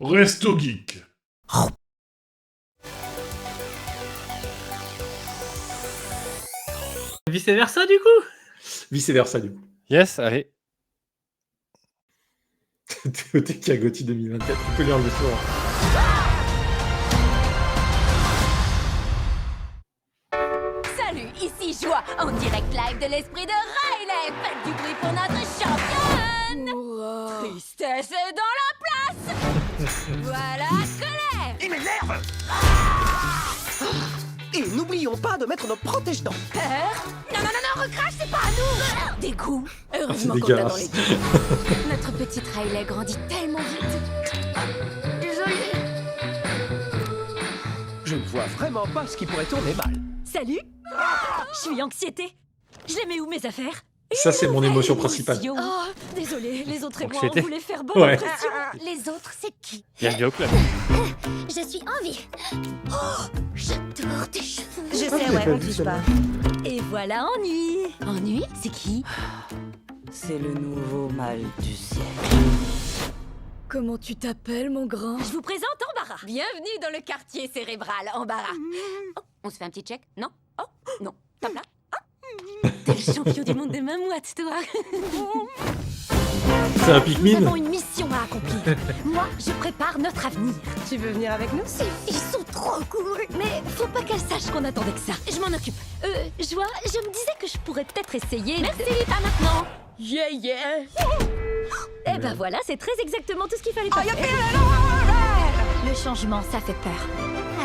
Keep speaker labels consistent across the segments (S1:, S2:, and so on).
S1: Resto Geek.
S2: Vice versa du coup.
S3: Vice versa du coup.
S4: Yes, allez.
S3: TOTK Gotti 2024, tu peux lire le soir.
S5: Salut, ici Joie, en direct live de l'esprit de Riley. Faites du bruit pour notre championne. Tristesse est dans la place. Voilà, colère.
S6: Il m'énerve. Et n'oublions pas de mettre nos protège-dents.
S5: Peur. Non, recrache, c'est pas à nous. Dégoût. Heureusement
S3: c'est
S5: qu'on t'a dans
S3: dégueulasse.
S5: l'équipe. Notre petite Riley grandit tellement vite. Désolée.
S6: Je ne vois vraiment pas ce qui pourrait tourner mal.
S5: Salut. Je suis anxiété. Je les mets où mes affaires?
S3: Ça, c'est mon émotion principale.
S5: Oh, désolé, les autres et moi, on
S4: Anxiété.
S5: voulait faire bonne
S3: Ouais.
S5: impression. Les autres, c'est qui?
S4: Bienvenue au club.
S5: Je suis en vie. Oh, j'adore tes cheveux.
S7: Je sais, ouais, on touche pas.
S5: Et voilà Ennui. Ennui, c'est qui?
S7: C'est le nouveau mal du siècle.
S5: Comment tu t'appelles, mon grand? Je vous présente Embarras. Bienvenue dans le quartier cérébral, Embarras. Oh, on se fait un petit check? Non? Oh, non. Top là? T'es le champion du monde des mamouettes, toi.
S3: C'est un
S5: Nous
S3: Pikmin.
S5: avons une mission à accomplir. Moi, je prépare notre avenir.
S7: Tu veux venir avec nous?
S5: Ces filles sont trop cool. Mais faut pas qu'elles sachent qu'on attendait que ça. Je m'en occupe. Joie, je me disais que je pourrais peut-être essayer. Merci, pas maintenant. Yeah, yeah. Eh ben voilà, c'est très exactement tout ce qu'il fallait pas faire. Le changement, ça fait peur.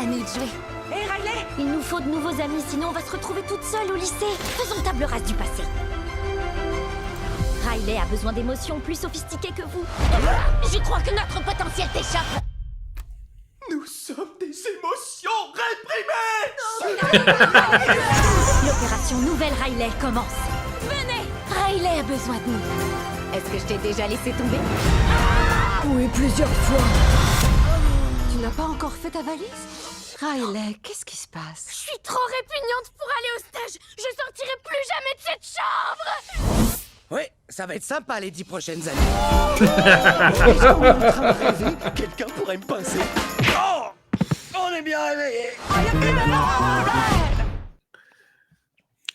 S5: À nous de jouer.
S7: Hé, Riley!
S5: Il nous faut de nouveaux amis, sinon on va se retrouver toute seule au lycée. Faisons table rase du passé. Riley a besoin d'émotions plus sophistiquées que vous. Je crois que notre potentiel t'échappe.
S6: Nous sommes des émotions réprimées.
S5: L'opération Nouvelle Riley commence. Venez, Riley a besoin de nous. Est-ce que je t'ai déjà laissé tomber? Oui, plusieurs fois.
S7: Tu n'as pas encore fait ta valise? Riley, qu'est-ce qui se passe?
S5: Je suis trop répugnante pour aller au stage. Je sortirai plus jamais de cette chambre.
S6: Ouais, ça va être sympa les 10 prochaines années. Est-ce qu'on est en train de rêver? Quelqu'un pourrait me pincer. Oh, on est bien réveillés.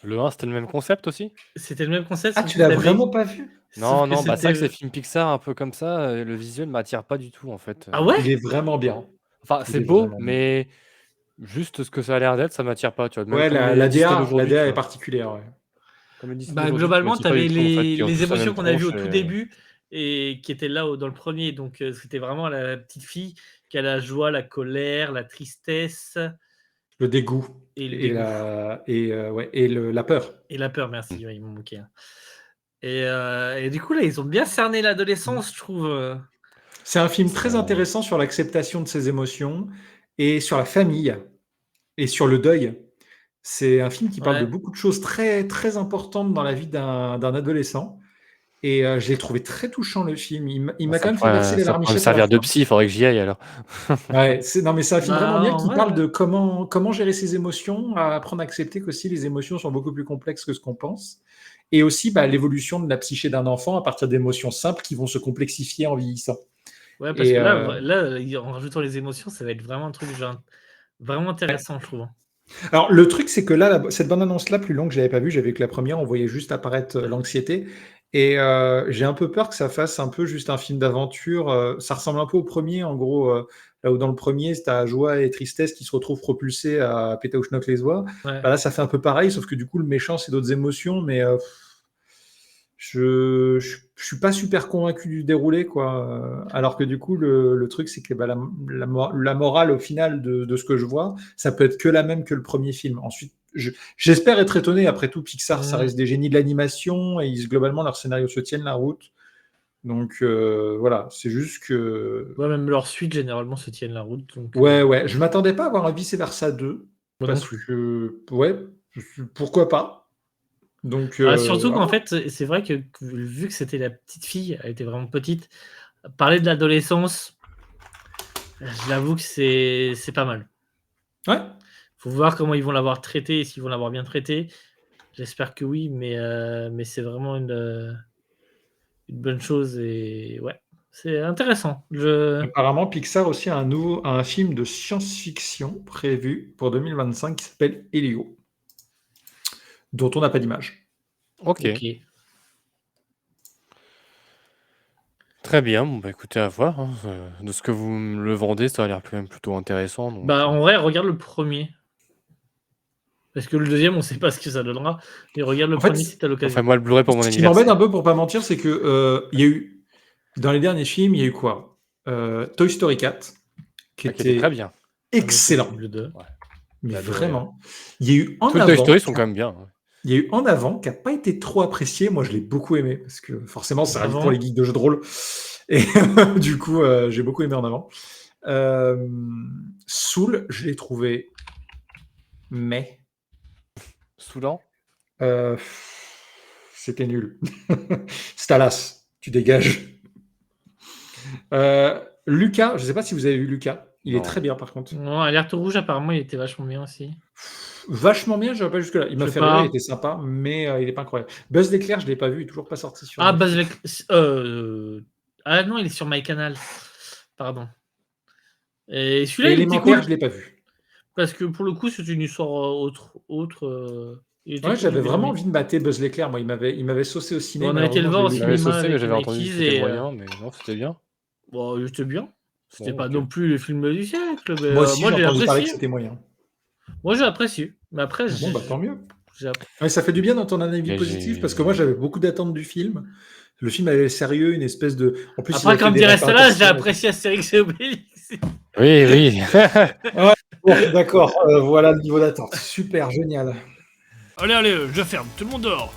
S4: Le 1, c'était le même concept aussi?
S2: C'était le même concept.
S3: Ah,
S2: sauf
S3: tu
S2: que
S3: l'as
S2: t'avais-
S3: vraiment pas vu?
S4: Non,
S2: sauf que
S4: non, bah c'est vrai que
S2: c'était-
S4: ces films Pixar un peu comme ça, le visuel m'attire pas du tout en fait.
S2: Ah ouais?
S3: Il est vraiment bien.
S4: Enfin,
S3: il
S4: c'est
S3: est
S4: beau,
S3: vraiment bien.
S4: mais juste ce que ça a l'air d'être, ça m'attire pas, tu vois. Même
S3: Ouais,
S4: comme
S3: la
S4: les Disney
S3: DA, la
S4: d'aujourd'hui,
S3: DA
S4: tu
S3: est
S4: vois.
S3: particulière, ouais.
S4: Comme les Disney
S2: Bah,
S4: d'aujourd'hui,
S2: globalement,
S4: tu vois,
S2: t'avais
S4: c'est pas du tout, en fait,
S2: les
S4: qui ont tous la
S2: émotions
S4: même
S2: qu'on a vues au
S4: tronche
S2: tout
S4: et-
S2: début et qui étaient là dans le premier. Donc, c'était vraiment la petite fille qui a la joie, la colère, la tristesse
S3: Le dégoût.
S2: et le
S3: Et,
S2: dégoût.
S3: la peur.
S2: Et la peur, merci. Ouais, il m'en manquait un. Et du coup, là, ils ont bien cerné l'adolescence, je trouve.
S3: C'est un film très
S4: Ça-
S3: intéressant sur l'acceptation de ses émotions et sur la famille et sur le deuil. C'est un film qui parle
S2: Ouais.
S3: de beaucoup de choses très, très importantes dans la vie d'un adolescent. Et je l'ai trouvé très touchant, le film. Il m'a
S4: Ça
S3: quand même fait
S4: pourrait-
S3: verser les
S4: ça pourrait me
S3: larmichettes à la
S4: servir de
S3: fin.
S4: psy, il faudrait que j'y aille alors.
S3: Ouais, non, mais c'est un film
S2: Bah,
S3: vraiment bien qui
S2: ouais,
S3: parle
S2: ouais.
S3: de comment gérer ses émotions, à apprendre à accepter qu'aussi les émotions sont beaucoup plus complexes que ce qu'on pense. Et aussi l'évolution de la psyché d'un enfant à partir d'émotions simples qui vont se complexifier en vieillissant.
S2: Ouais, parce
S3: Et,
S2: que là, en rajoutant les émotions, ça va être vraiment un truc genre, vraiment intéressant, je trouve.
S3: Alors, le truc, c'est que là, cette bande-annonce-là, plus longue, que je l'avais pas vue, j'avais que la première, on voyait juste apparaître l'anxiété. Et j'ai un peu peur que ça fasse un peu juste un film d'aventure. Ça ressemble un peu au premier, en gros, là où dans le premier, c'est ta joie et tristesse qui se retrouvent propulsés à péter au schnock les oies.
S2: Ouais.
S3: Bah là, ça fait un peu pareil, sauf que du coup, le méchant, c'est d'autres émotions, mais je suis pas super convaincu du déroulé, quoi. Alors que du coup, le truc, c'est que la morale, au final, de ce que je vois, ça peut être que la même que le premier film. Ensuite, j'espère être étonné. Après tout, Pixar, ça reste des génies de l'animation et globalement, leurs scénarios se tiennent la route. Donc voilà, c'est juste que.
S2: Ouais, même leurs suites, généralement, se tiennent la route. Donc,
S3: Ouais, je m'attendais pas à avoir un Vice Versa 2.
S2: Moi
S3: Parce
S2: non plus.
S3: que, ouais, pourquoi pas. Donc,
S2: surtout qu'en
S3: ah,
S2: fait, c'est vrai que vu que c'était la petite fille, elle était vraiment petite, parler de l'adolescence, j'avoue que c'est pas mal.
S3: ouais.
S2: Faut voir comment ils vont l'avoir traité et s'ils vont l'avoir bien traité. J'espère que oui, mais c'est vraiment une bonne chose et ouais. C'est intéressant.
S3: Apparemment, Pixar aussi a un film de science-fiction prévu pour 2025 qui s'appelle Helio, dont on n'a pas d'image.
S4: Ok.
S2: Ok.
S4: Très bien. Bon, bah écoutez, à voir. Hein. De ce que vous me le vendez, ça a l'air quand même plutôt intéressant. Donc,
S2: Bah, en vrai, regarde le premier. Parce que le deuxième, on sait pas ce que ça donnera. Mais regarde le
S3: En fait,
S2: premier si t'as l'occasion.
S4: Enfin, moi, le Blu-ray pour mon
S3: Ce qui m'embête
S4: anniversaire.
S3: un peu, pour pas mentir, c'est que il y a eu, dans les derniers films, il y a eu quoi? Toy Story 4, qui
S4: Qui était
S3: était
S4: très bien.
S3: excellent.
S2: Le 2.
S3: Mais
S4: J'ai adoré,
S3: vraiment. Il y a eu En
S4: Tous les
S3: avant.
S4: Toy Story sont quand même bien. Hein.
S3: Il y a eu En avant qui n'a pas été trop apprécié. Moi, je l'ai beaucoup aimé parce que forcément, c'est un livre
S2: Avant.
S3: pour les geeks de jeux de rôle. Et du coup, j'ai beaucoup aimé En avant. Soul, je l'ai trouvé mais
S4: Soulan.
S3: c'était nul. Stalas, tu dégages. Lucas, je ne sais pas si vous avez vu Lucas. Il
S4: Non.
S3: est très bien par contre.
S2: Non, Alerte Rouge, apparemment, il était vachement bien aussi.
S3: Vachement bien, je ne vais pas jusque-là. Il m'a
S2: Je
S3: fait
S2: sais pas.
S3: rire, il était sympa, mais il n'est pas incroyable. Buzz l'éclair, je ne l'ai pas vu, il n'est toujours pas sorti sur
S2: Ah,
S3: Netflix.
S2: Ah non, il est sur MyCanal. Pardon. Et celui-là,
S3: Et
S2: il était
S3: Élémentaire,
S2: cool.
S3: je ne l'ai pas vu.
S2: Parce que pour le coup, c'est une histoire autre. Il était
S3: Ouais,
S2: cool,
S3: j'avais
S2: j'ai bien
S3: vraiment
S2: aimé.
S3: envie de mater Buzz l'éclair. Moi, il m'avait saucé au ciné.
S2: On a été le voir au
S3: malheureusement, je l'ai
S2: cinéma.
S3: loupé.
S4: J'avais saucé, mais
S2: avec
S4: j'avais
S2: Anaïs
S4: entendu que
S2: et,
S4: c'était moyen, mais non, c'était bien.
S2: Bon, c'était bien. C'était
S4: Bon,
S2: pas
S4: ok.
S2: non plus les films du siècle. Mais,
S3: Moi aussi,
S2: moi,
S3: j'ai
S2: j'ai
S3: entendu parler que
S2: apprécié.
S3: c'était moyen.
S2: Moi, j'ai apprécié. Mais après,
S3: Bon, bah tant mieux.
S2: j'ai-
S3: Ouais, ça fait du bien d'entendre un avis
S4: Mais
S3: positif
S4: j'ai-
S3: parce que moi, j'avais beaucoup d'attentes du film. Le film avait sérieux, une espèce de. En plus, il
S2: Après,
S3: a fait
S2: comme
S3: des
S2: dirait Salah, j'ai
S3: représentations.
S2: apprécié Astérix et Obélix.
S4: Oui, oui.
S3: Bon, d'accord, voilà le niveau d'attente. Super, génial.
S2: Allez, je ferme. Tout le monde dehors.